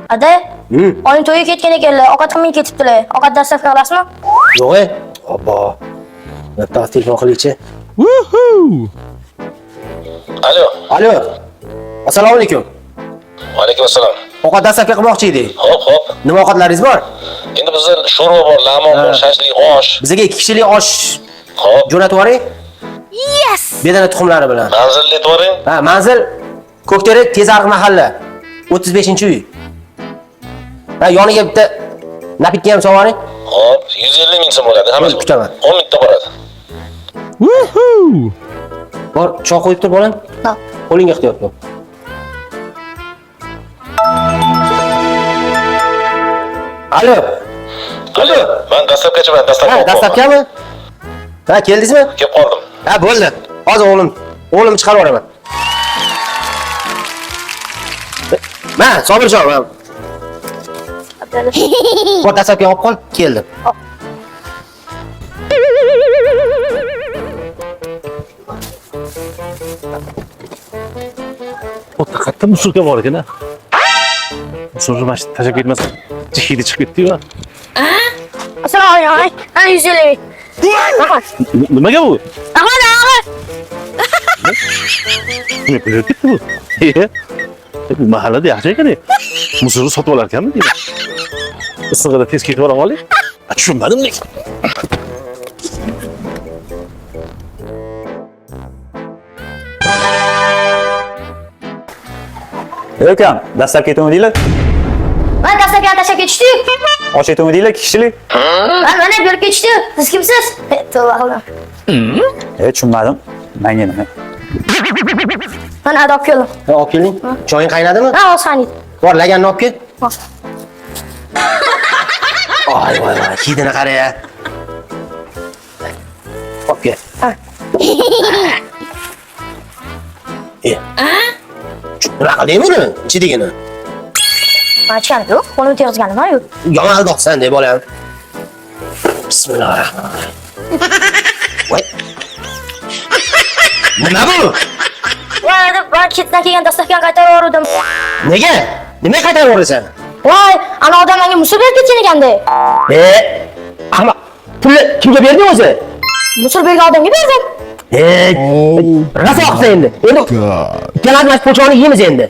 Ada, oying to'yga ketgan ekanlar. Ovqat qilmay ketibdilar. Ovqat dastavka qilasizmi? Yo'q-e. Obbo. Bitta telefon qilaychi. Alo. Alo. Assalomu alaykum. Va alaykum assalom. Ovqat dastavka qilmoqchi edik. Hop. Nima ovqatlaringiz bor? Endi bizda sho'rva bor, lamon bor, shashlik, osh. Bizga 2 kishilik osh Hop. jo'natib yuboring. Yes! Bedana tuxumlari bilan. Manzilli aytvoring. Ha, manzil Ko'kterek Tezariq mahalla. 35-uy. Ha, yoniga bitta napitka ham so'raring. Hop, 150 ming so'm bo'ladi. Hammasi Kutaman. 10 mingta boradi. Bor, choy qo'yib tur bolam. Ha. Qo'lingga ehtiyot bo'l. Alo. Alo, men dastavkachiman, Ha, dastavka. dastavkami? Ha, keldingizmi? Kelib qoldim. Ha, bo'ldi. Hozir o'g'limni chiqarib yuboraman. Ma, Sobirjon, men bor dastavka olib qol, keldim. O'tda qatta musulka bor ekan-a. Musulni mana shu tashlab ketmasa, hidi chiqib ketdi-yu. Assalomu alaykum. Ana 150 ming. Nimaga bu? Ahmad. Nima qilib ketdi bu? Bu mahallada yaxshi ekan-a. Musulni sotib olar ekanmi deyman. Issig'ida tez ketib oram oling. Tushunmadim lekin. Ukam, dastlab ketuvmi deylar? Mana dastavkani tashlab ketishdi. Osh etuvmi deylar, 2 kishilik? Mana bu yerga ketishdi. Siz kimsiz? Tavba qildim. Tushunmadim. Menga nima? Mana olib keldim. Ha, olib keling. Choying qaynadimi? Ha, o'sanid. Bor, laganni olib kel. Bor. Voy, hidini qara-ya. Olib kel. Ha. Nima qilding buni? Ichidagini. Mana chiqarib yo'q. Qo'limni tegizganim yo'q. Yomaldoqsan deb bolam. Bismillahirrohmanirrohim. Voy. Nima bu? Voy, ben ketdan kelgan dastavkani qaytarib yubordim. Nega? Nima qaytarib yuborasan? Voy, ana odam menga musul berib ketgan ekanda. Ahmoq. Pulni kimga berding o'zi? Musul bergan odamga berdim. Raso qilsa endi. Endi ikkalamiz po'choni yeymiz endi.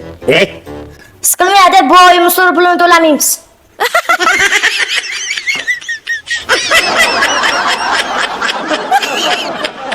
Siqilmaydi, bu oy musul pulini to'lamaymiz.